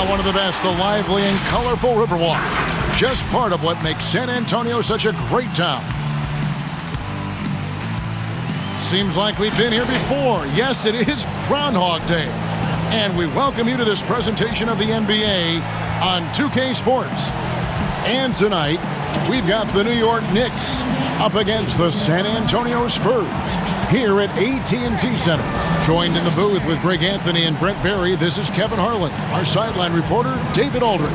One of the best, the lively and colorful Riverwalk. Just part of what makes San Antonio such a great town. Seems like we've been here before. Yes, it is Groundhog Day. And we welcome you to this presentation of the NBA on 2K Sports. And tonight, we've got the New York Knicks up against the San Antonio Spurs here at AT&T Center. Joined in the booth with Greg Anthony and Brent Barry, this is Kevin Harlan. Our sideline reporter, David Aldridge.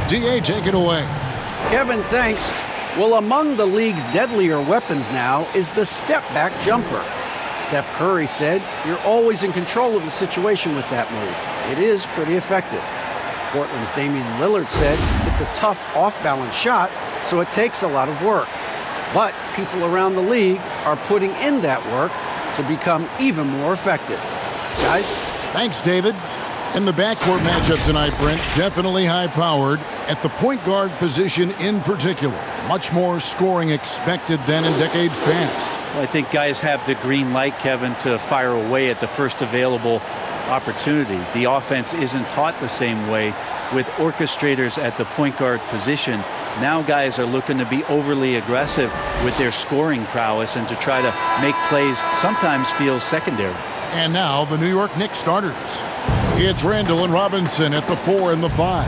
D.A., take it away. Kevin, thanks. Well, among the league's deadlier weapons now is the step-back jumper. Steph Curry said, "You're always in control of the situation with that move. It is pretty effective." Portland's Damian Lillard said, "It's a tough off-balance shot, so it takes a lot of work." But people around the league are putting in that work to become even more effective. Guys? Thanks, David. In the backcourt matchup tonight, Brent, definitely high-powered. At the point guard position in particular, much more scoring expected than in decades past. Well, I think guys have the green light, Kevin, to fire away at the first available opportunity. The offense isn't taught the same way with orchestrators at the point guard position. Now guys are looking to be overly aggressive with their scoring prowess and to try to make plays sometimes feels secondary. And now the New York Knicks starters. It's Randall and Robinson at the 4 and the 5.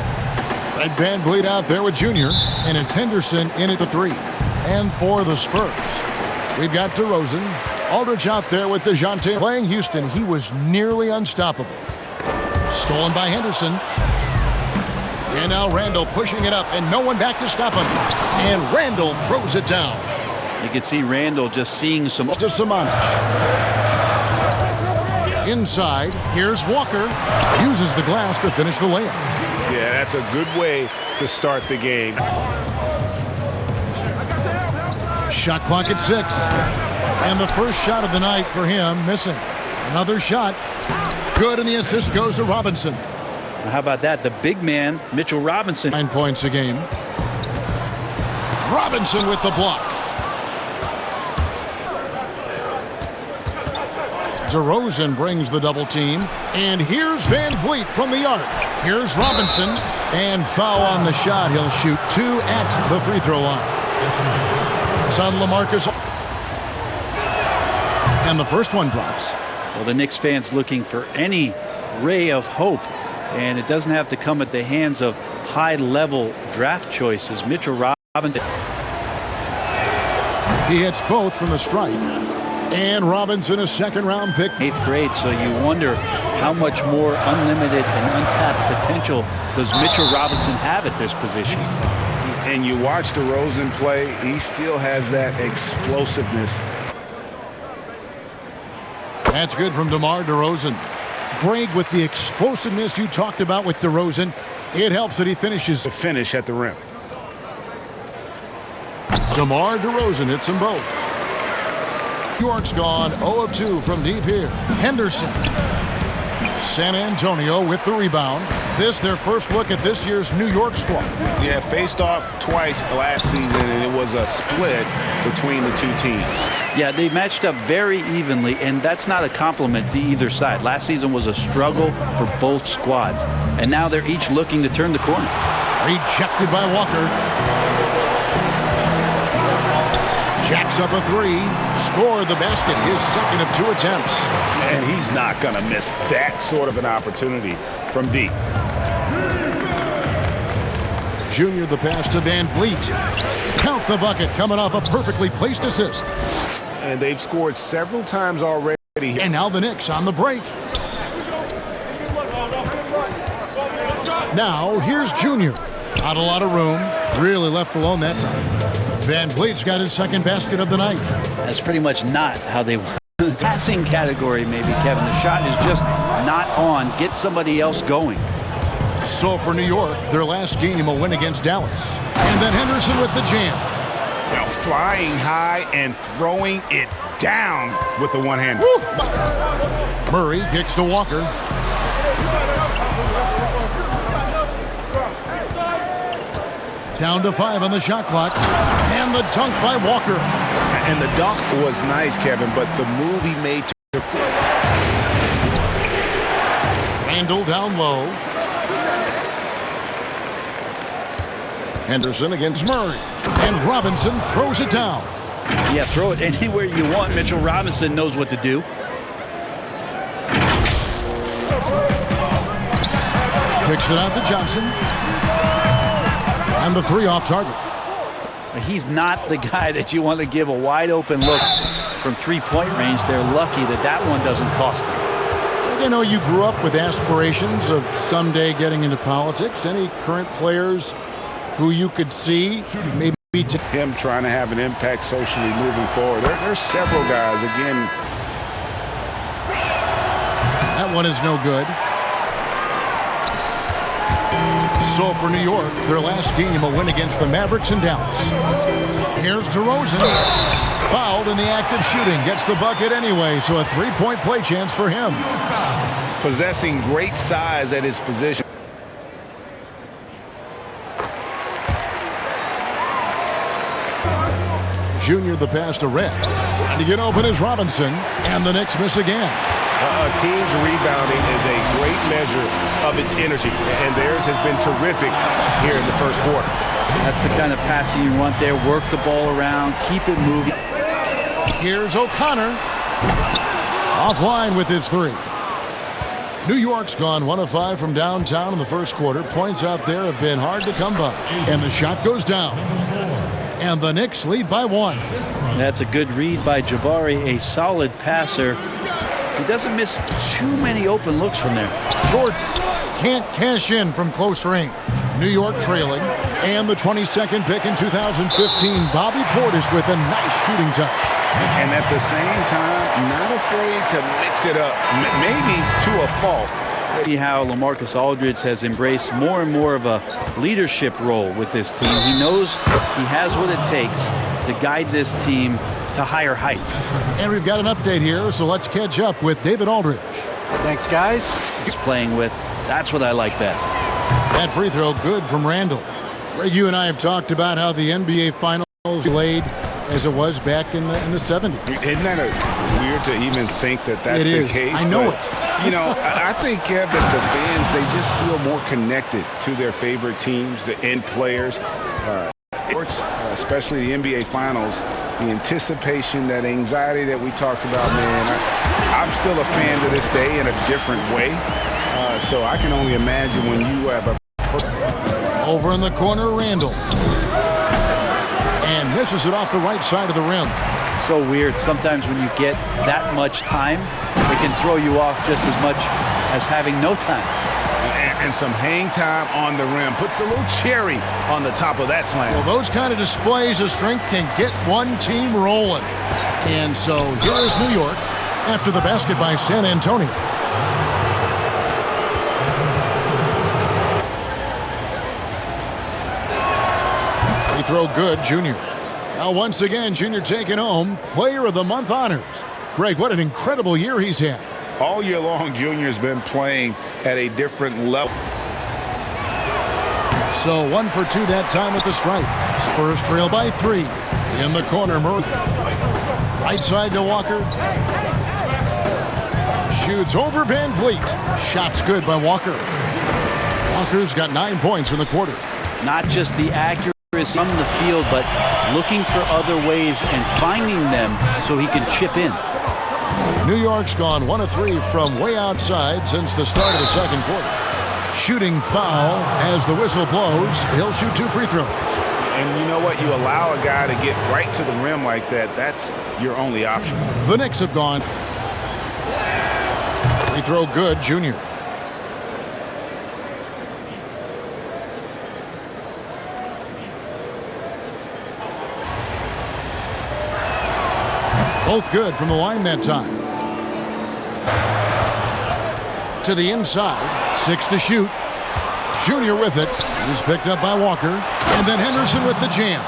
Fred VanVleet out there with Junior, and it's Henderson in at the 3. And for the Spurs, we've got DeRozan. Aldridge out there with DeJounte. Playing Houston, he was nearly unstoppable. Stolen by Henderson. And now Randall pushing it up, and no one back to stop him. And Randall throws it down. You can see Randall just seeing some... To Samanic. Inside, here's Walker. Uses the glass to finish the layup. Yeah, that's a good way to start the game. Shot clock at 6. And the first shot of the night for him, missing. Another shot. Good, and the assist goes to Robinson. How about that? The big man, Mitchell Robinson. 9 points a game. Robinson with the block. DeRozan brings the double team. And here's VanVleet from the arc. Here's Robinson. And foul on the shot. He'll shoot 2 at the free throw line. It's on LaMarcus. And the first one drops. Well, the Knicks fans looking for any ray of hope. And it doesn't have to come at the hands of high-level draft choices. Mitchell Robinson. He hits both from the stripe. And Robinson, a second-round pick. 8th grade, so you wonder how much more unlimited and untapped potential does Mitchell Robinson have at this position. And you watch DeRozan play, he still has that explosiveness. That's good from DeMar DeRozan. Greg, with the explosiveness you talked about with DeRozan, it helps that he finishes. The finish at the rim. DeMar DeRozan hits them both. New York's gone 0 of 2 from deep here. Henderson. San Antonio with the rebound. This their first look at this year's New York squad. Yeah, faced off twice last season, and it was a split between the two teams. Yeah, they matched up very evenly, and that's not a compliment to either side. Last season was a struggle for both squads, and now they're each looking to turn the corner. Rejected by Walker. Jacks up a 3. Scored the basket, his second of 2 attempts. And he's not going to miss that sort of an opportunity from deep. Junior the pass to VanVleet. Count the bucket coming off a perfectly placed assist. And they've scored several times already. And now the Knicks on the break. Now here's Junior. Not a lot of room. Really left alone that time. VanVleet's got his second basket of the night. That's pretty much not how they were. The passing category, maybe, Kevin. The shot is just not on. Get somebody else going. So for New York, their last game, a win against Dallas. And then Henderson with the jam. Now flying high and throwing it down with the one-hand. Murray kicks to Walker. Down to 5 on the shot clock. And the dunk by Walker. And the dunk was nice, Kevin, but the move he made to... Randall down low. Henderson against Murray. And Robinson throws it down. Yeah, throw it anywhere you want. Mitchell Robinson knows what to do. Kicks it out to Johnson. And the three off target. He's not the guy that you want to give a wide open look from three-point range. They're lucky that that one doesn't cost them. You know, you grew up with aspirations of someday getting into politics. Any current players who you could see maybe him trying to have an impact socially moving forward? There's several guys. Again, that one is no good. So for New York, their last game, a win against the Mavericks in Dallas. Here's DeRozan. Fouled in the act of shooting. Gets the bucket anyway, so a three-point play chance for him. Possessing great size at his position. Junior the pass to Red. And to get open is Robinson. And the Knicks miss again. A team's rebounding is a great measure of its energy, and theirs has been terrific here in the first quarter. That's the kind of passing you want there. Work the ball around, keep it moving. Here's O'Connor. Offline with his three. New York's gone 1 of 5 from downtown in the first quarter. Points out there have been hard to come by. And the shot goes down. And the Knicks lead by 1. That's a good read by Jabari, a solid passer. He doesn't miss too many open looks from there. Jordan can't cash in from close range. New York trailing. And the 22nd pick in 2015, Bobby Portis with a nice shooting touch. And at the same time, not afraid to mix it up, maybe to a fault. See how LaMarcus Aldridge has embraced more and more of a leadership role with this team. He knows he has what it takes to guide this team to higher heights. And we've got an update here, so let's catch up with David Aldridge. Thanks, guys. He's playing with. That's what I like best. That free throw good from Randall. Greg, you and I have talked about how the NBA Finals played as it was back in the 70s. Isn't that weird to even think that that's the case? I know but, it. You know, I think, Kev, that the fans, they just feel more connected to their favorite teams, the end players. Especially the NBA Finals, the anticipation, that anxiety that we talked about, man. I'm still a fan to this day in a different way. So I can only imagine when you have a... Over in the corner, Randall. And misses it off the right side of the rim. So weird. Sometimes when you get that much time, it can throw you off just as much as having no time. And some hang time on the rim. Puts a little cherry on the top of that slam. Well, those kind of displays of strength can get one team rolling. And so here is New York after the basket by San Antonio. Free throw good, Junior. Now once again, Junior taking home Player of the Month honors. Greg, what an incredible year he's had. All year long, Junior's been playing at a different level. So 1 for 2 that time at the stripe. Spurs trail by 3. In the corner, Murray. Right side to Walker. Shoots over Van Vliet. Shot's good by Walker. Walker's got 9 points in the quarter. Not just the accuracy from the field, but looking for other ways and finding them so he can chip in. New York's gone 1 of 3 from way outside since the start of the second quarter. Shooting foul as the whistle blows. He'll shoot 2 free throws. And you know what? You allow a guy to get right to the rim like that. That's your only option. The Knicks have gone. Free throw good, Junior. Both good from the line that time. To the inside. 6 to shoot. Junior with it. He's picked up by Walker. And then Henderson with the jam.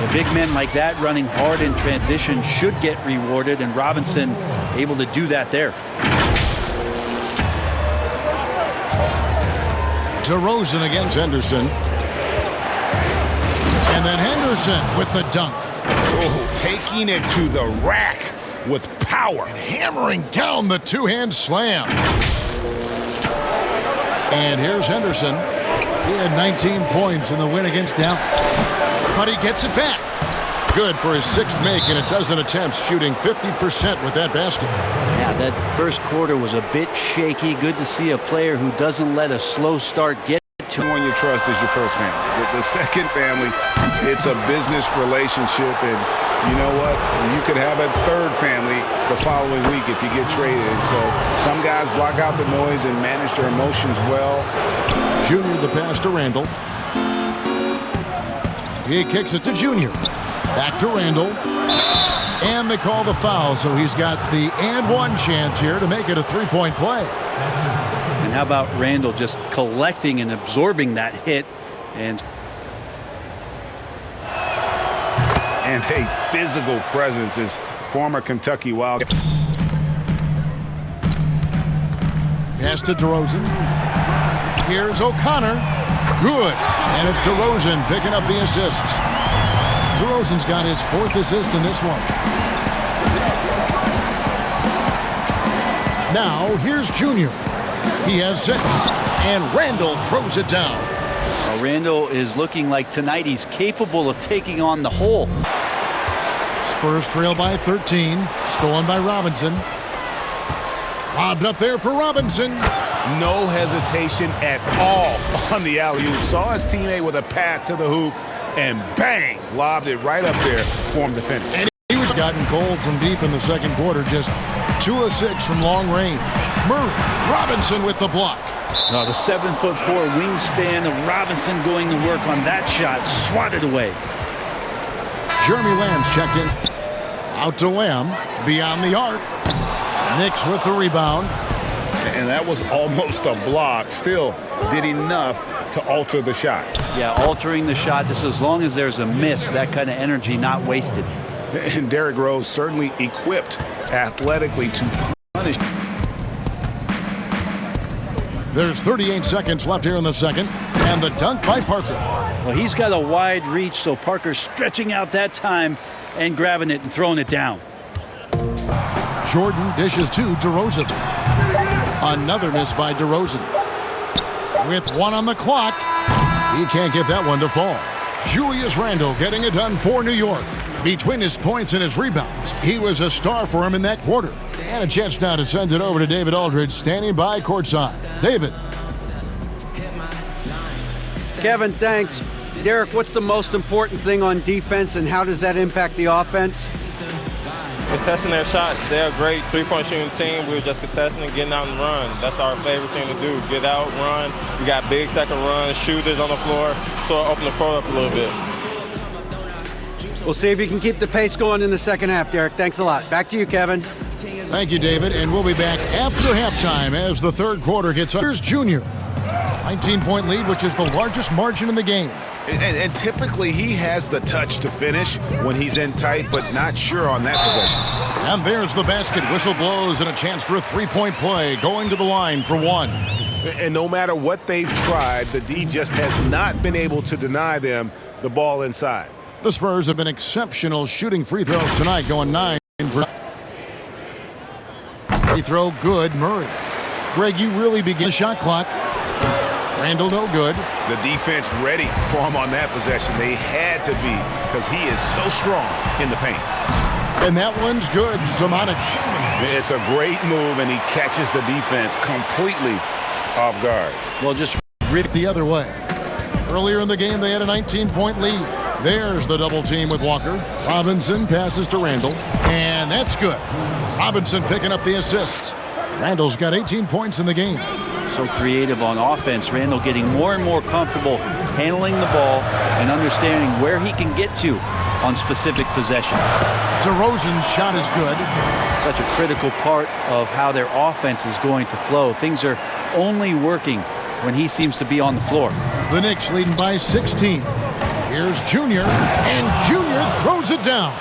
The big men like that running hard in transition should get rewarded, and Robinson able to do that there. DeRozan against Henderson. And then Henderson with the dunk. Oh, taking it to the rack with power. Hammering down the two-hand slam. And here's Henderson. He had 19 points in the win against Dallas. But he gets it back. Good for his 6th make in a dozen attempts, shooting 50% with that basket. Yeah, that first quarter was a bit shaky. Good to see a player who doesn't let a slow start get to him. One you trust is your first family. The second family, it's a business relationship, and you know what? You could have a third family the following week if you get traded. And so some guys block out the noise and manage their emotions well. Junior the pass to Randall. He kicks it to Junior. Back to Randall. And they call the foul, so he's got the and one chance here to make it a three-point play. And how about Randall just collecting and absorbing that hit and a physical presence is former Kentucky Wildcat. Pass to DeRozan. Here's O'Connor. Good. And it's DeRozan picking up the assist. DeRozan's got his 4th assist in this one. Now, here's Junior. He has 6. And Randall throws it down. well, Randall is looking like tonight he's capable of taking on the whole. Spurs trail by 13. Stolen by Robinson. Lobbed up there for Robinson. No hesitation at all on the alley-oop. Saw his teammate with a path to the hoop, and bang, lobbed it right up there for him to finish. And he was gotten cold from deep in the second quarter, just 2 of 6 from long range. Murray, Robinson with the block. The 7'4" wingspan of Robinson going to work on that shot, swatted away. Jeremy Lamb's checked in. Out to Lamb, beyond the arc. Knicks with the rebound. And that was almost a block. Still did enough to alter the shot. Yeah, altering the shot just as long as there's a miss, that kind of energy not wasted. And Derrick Rose certainly equipped athletically to punish. There's 38 seconds left here in the second. And the dunk by Parker. Well, he's got a wide reach, so Parker's stretching out that time and grabbing it and throwing it down. Jordan dishes to DeRozan. Another miss by DeRozan. With 1 on the clock, he can't get that one to fall. Julius Randle getting it done for New York. Between his points and his rebounds, he was a star for him in that quarter. And a chance now to send it over to David Aldridge, standing by courtside. David. Kevin, thanks. Derek, what's the most important thing on defense, and how does that impact the offense? Contesting their shots. They're a great three-point shooting team. We were just contesting and getting out and run. That's our favorite thing to do. Get out, run. We got bigs that can run, shooters on the floor, so open the court up a little bit. We'll see if you can keep the pace going in the second half, Derek. Thanks a lot. Back to you, Kevin. Thank you, David. And we'll be back after halftime as the third quarter gets up. Here's Junior. 19-point lead, which is the largest margin in the game. And typically he has the touch to finish when he's in tight, but not sure on that possession. And there's the basket. Whistle blows and a chance for a three-point play. Going to the line for 1. And no matter what they've tried, the D just has not been able to deny them the ball inside. The Spurs have been exceptional shooting free throws tonight, going 9 for. Free throw good. Murray. Greg, you really begin the shot clock. Randall no good. The defense ready for him on that possession. They had to be, because he is so strong in the paint. And that one's good. Samanic. It's a great move, and he catches the defense completely off guard. Well, just Rip the other way. Earlier in the game, they had a 19-point lead. There's the double team with Walker. Robinson passes to Randall. And that's good. Robinson picking up the assists. Randall's got 18 points in the game. so creative on offense. Randall getting more and more comfortable handling the ball and understanding where he can get to on specific possessions. DeRozan's shot is good. Such a critical part of how their offense is going to flow. Things are only working when he seems to be on the floor. The Knicks leading by 16. Here's Junior, and Junior throws it down.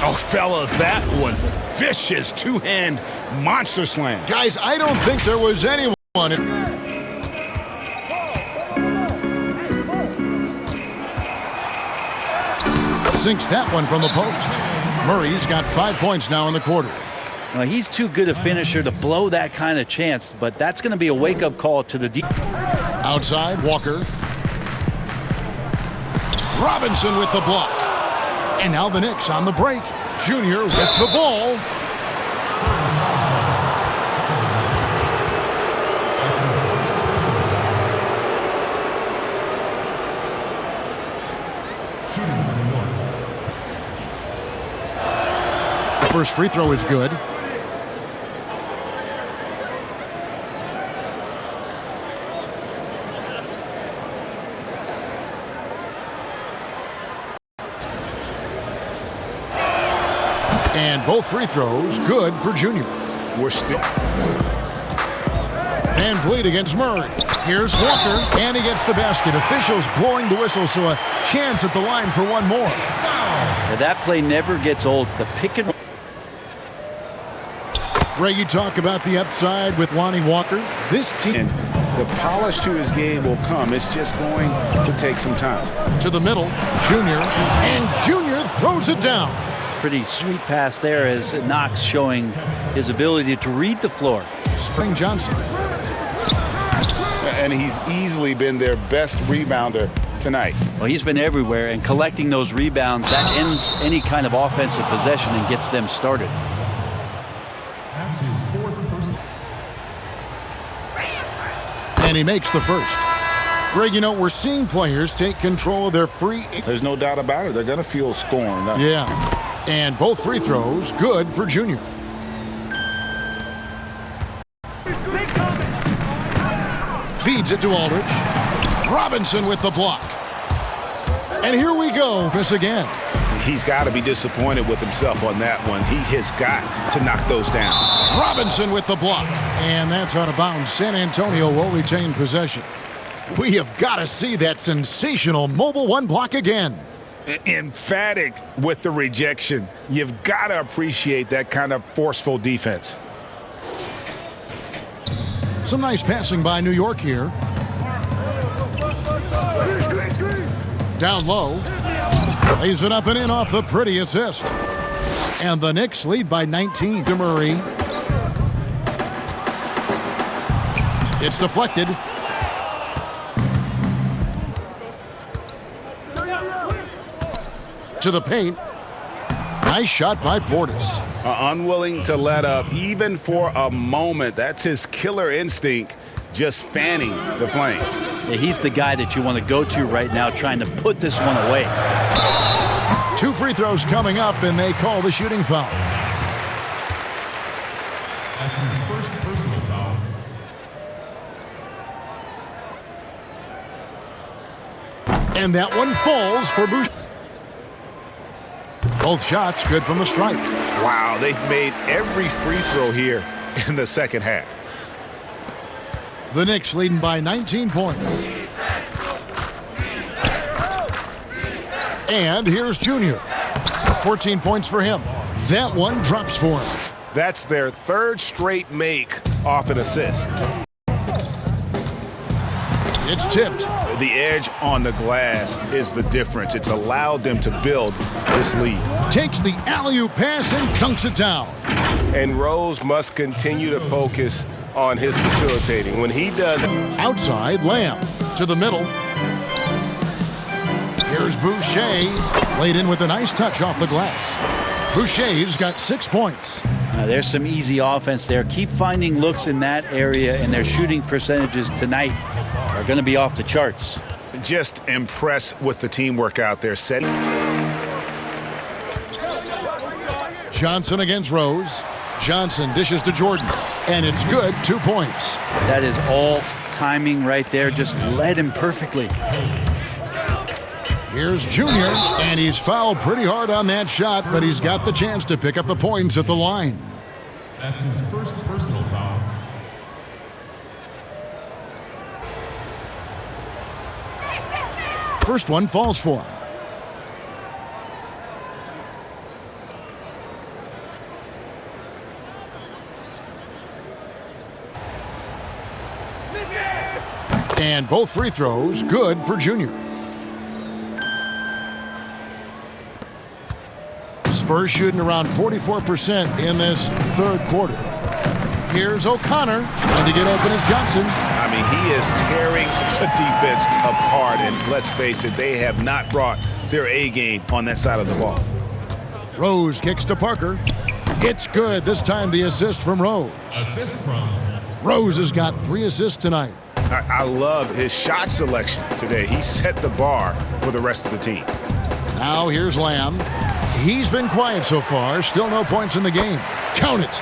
Oh, fellas, that was vicious two-hand monster slam. Guys, I don't think there was anyone. Sinks that one from the post. Murray's got 5 points now in the quarter. Well, he's too good a finisher to blow that kind of chance, but that's going to be a wake-up call to the Outside, Walker. Robinson with the block. And now the Knicks on the break. Junior with the ball. The first free throw is good. And both free throws good for Junior. We're still. Van Vliet against Murray. Here's Walker, and he gets the basket. Officials blowing the whistle, so a chance at the line for one more. Now, that play never gets old. The pick and Ray, you talk about the upside with Lonnie Walker. This team. The polish to his game will come. It's just going to take some time. To the middle, Junior, and Junior throws it down. pretty sweet pass there as Knox showing his ability to read the floor. Spring Johnson. And he's easily been their best rebounder tonight. Well, he's been everywhere, and collecting those rebounds, that ends any kind of offensive possession and gets them started. That's his fourth personal. And he makes the first. Greg, you know, we're seeing players take control of their free. There's no doubt about it. They're going to feel scorned. Yeah. And both free throws good for Junior. Feeds it to Aldridge. Robinson with the block. And here we go. This again. He's got to be disappointed with himself on that one. He has got to knock those down. Robinson with the block. And that's out of bounds. San Antonio will retain possession. We have got to see that sensational mobile one block again. Emphatic with the rejection. You've got to appreciate that kind of forceful defense. Some nice passing by New York here. Down low. Lays it up and in off the pretty assist. And the Knicks lead by 19 to Murray. It's deflected. To the paint. Nice shot by Portis. Unwilling to let up even for a moment. That's his killer instinct, just fanning the flame. Yeah, he's the guy that you want to go to right now, trying to put this one away. 2 free throws coming up, and they call the shooting foul. That's his first personal foul. And that one falls for Boucher. Both shots good from the stripe. Wow, they've made every free throw here in the second half. The Knicks leading by 19 points. And here's Junior. 14 points for him. That one drops for him. That's their third straight make off an assist. It's tipped. The edge on the glass is the difference. It's allowed them to build this lead. Takes the alley-oop pass and dunks it down. And Rose must continue to focus on his facilitating. When he does... Outside, Lamb to the middle. Here's Boucher. Laid in with a nice touch off the glass. Boucher's got 6 points. There's some easy offense there. Keep finding looks in that area, and their shooting percentages tonight are going to be off the charts. Just impressed with the teamwork out there. Setting. Johnson against Rose. Johnson dishes to Jordan. And it's good, 2 points. That is all timing right there. Just led him perfectly. Here's Junior, and he's fouled pretty hard on that shot, but he's got the chance to pick up the points at the line. That's his first personal foul. First one falls for him. And both free throws good for Junior. Spurs shooting around 44% in this third quarter. Here's O'Connor trying to get open as Johnson. I mean, he is tearing the defense apart, and let's face it, they have not brought their A game on that side of the ball. Rose kicks to Parker. It's good. This time the assist from Rose. Assist from Rose has got 3 assists tonight. I love his shot selection today. He set the bar for the rest of the team. Now here's Lamb. He's been quiet so far. Still no points in the game. Count it.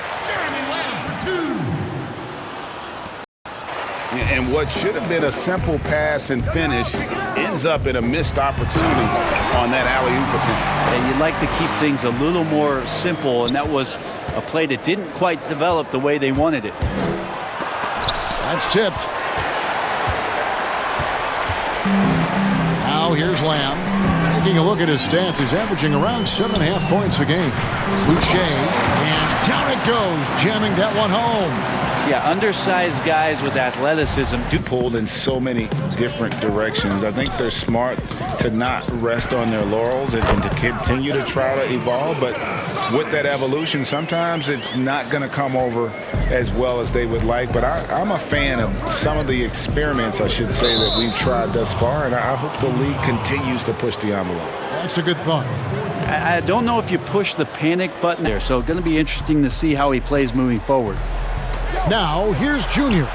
And what should have been a simple pass and finish ends up in a missed opportunity on that alley-oop attempt. And you'd like to keep things a little more simple, and that was a play that didn't quite develop the way they wanted it. That's tipped. Now here's Lamb. Taking a look at his stats, he's averaging around 7.5 points a game. Boucher, and down it goes, jamming that one home. Yeah, undersized guys with athleticism do Pulled in so many different directions. I think they're smart to not rest on their laurels and to continue to try to evolve. But with that evolution, sometimes it's not going to come over as well as they would like. But I'm a fan of some of the experiments, I should say, that we've tried thus far. And I hope the league continues to push the envelope. That's a good thought. I don't know if you push the panic button there, so it's going to be interesting to see how he plays moving forward. Now here's Junior.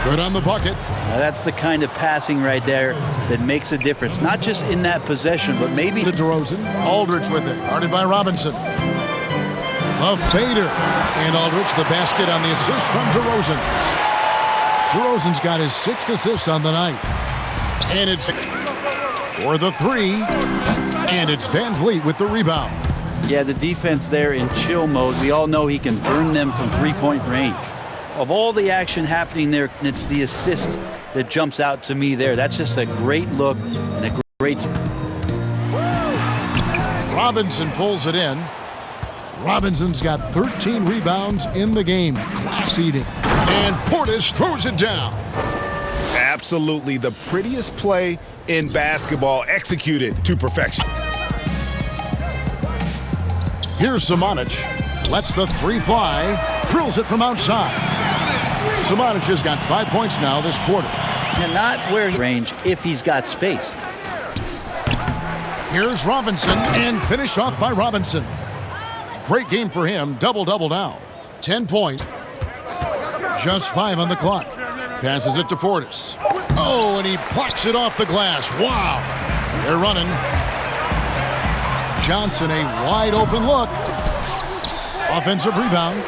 Good on the bucket. Now that's the kind of passing right there that makes a difference, not just in that possession, but maybe To DeRozan. Aldridge with it. Guarded by Robinson. A fader. And Aldridge the basket on the assist from DeRozan. DeRozan's got his 6th assist on the night. And it's for the 3. And it's Van Vliet with the rebound. Yeah, the defense there in chill mode. We all know he can burn them from three-point range. Of all the action happening there, it's the assist that jumps out to me there. That's just a great look and a great... Robinson pulls it in. Robinson's got 13 rebounds in the game. Class eating. And Portis throws it down. Absolutely the prettiest play in basketball, executed to perfection. Here's Samanic. Lets the 3 fly. Drills it from outside. Samanic has got 5 points now this quarter. And not where range if he's got space. Here's Robinson, and finished off by Robinson. Great game for him. Double-double now. 10 points. Just 5 on the clock. Passes it to Portis. Oh, and he plucks it off the glass. Wow. They're running. Johnson, a wide-open look. Offensive rebound.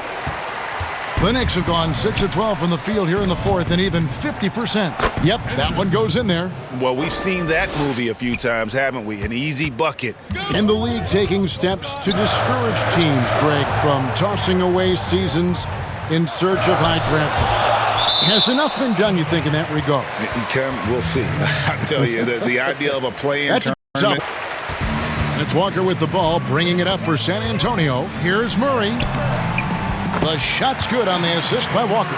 The Knicks have gone 6 of 12 from the field here in the 4th, and even 50%. Yep, that one goes in there. Well, we've seen that movie a few times, haven't we? An easy bucket. And the league taking steps to discourage teams, Greg, from tossing away seasons in search of high draft picks. Has enough been done, you think, in that regard? We'll see. I tell you, the idea of a play-in tournament. And it's Walker with the ball, bringing it up for San Antonio. Here's Murray. The shot's good on the assist by Walker.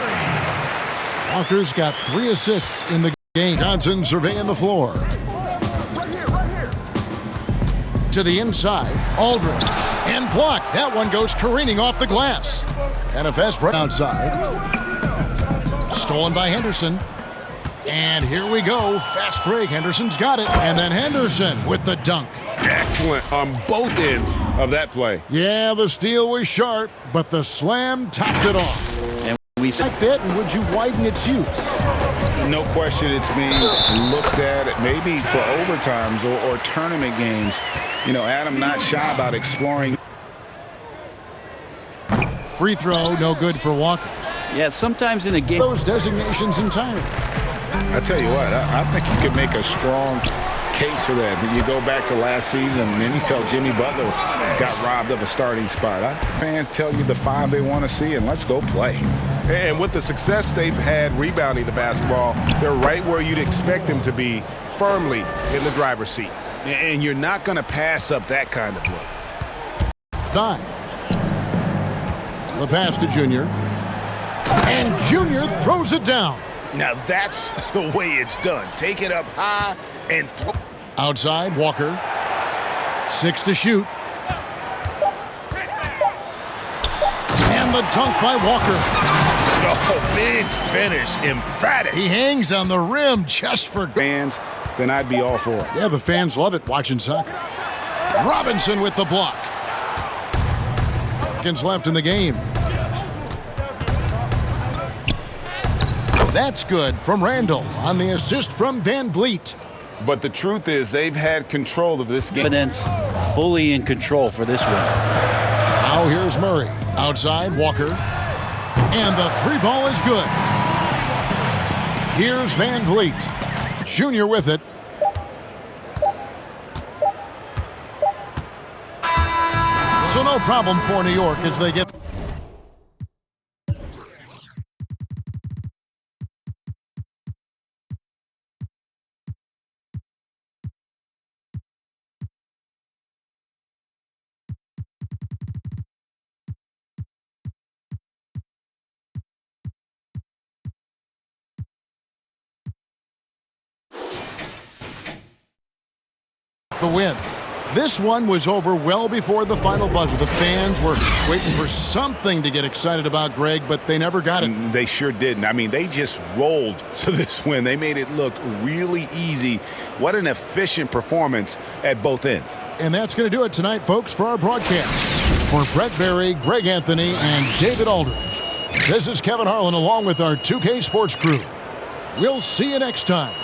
Walker's got 3 assists in the game. Johnson surveying the floor. To the inside, Aldridge. And blocked. That one goes careening off the glass. And a fast break outside. Stolen by Henderson. And here we go. Fast break. Henderson's got it. And then Henderson with the dunk. Excellent on both ends of that play. Yeah, the steal was sharp, but the slam topped it off. And we Like that, and would you widen its use? No question it's being looked at maybe for overtimes or tournament games. You know, Adam not shy about exploring. Free throw, no good for Walker. Yeah, sometimes in a game... Those designations entirely. I tell you what, I think you could make a strong case for that. You go back to last season, and he felt Jimmy Butler got robbed of a starting spot. Fans tell you the 5 they want to see, and let's go play. And with the success they've had rebounding the basketball, they're right where you'd expect them to be, firmly in the driver's seat. And you're not going to pass up that kind of look. 9. The pass to Junior. And Junior throws it down. Now that's the way it's done. Take it up high and throw. Outside, Walker. 6 to shoot. And the dunk by Walker. Oh, big finish, emphatic. He hangs on the rim just for Fans, then I'd be all for it. Yeah, the fans love it watching soccer. Robinson with the block. Seconds left in the game. That's good from Randall on the assist from Van Vliet. But the truth is they've had control of this game. Evidence fully in control for this one. Now here's Murray. Outside, Walker. And the three ball is good. Here's Van Vliet. Junior with it. So no problem for New York as they get... the win. This one was over well before the final buzzer. The fans were waiting for something to get excited about, Greg, but they never got it. They sure didn't. I mean, they just rolled to this win. They made it look really easy. What an efficient performance at both ends. And that's going to do it tonight, folks, for our broadcast. For Brett Berry, Greg Anthony, and David Aldridge, this is Kevin Harlan along with our 2K Sports crew. We'll see you next time.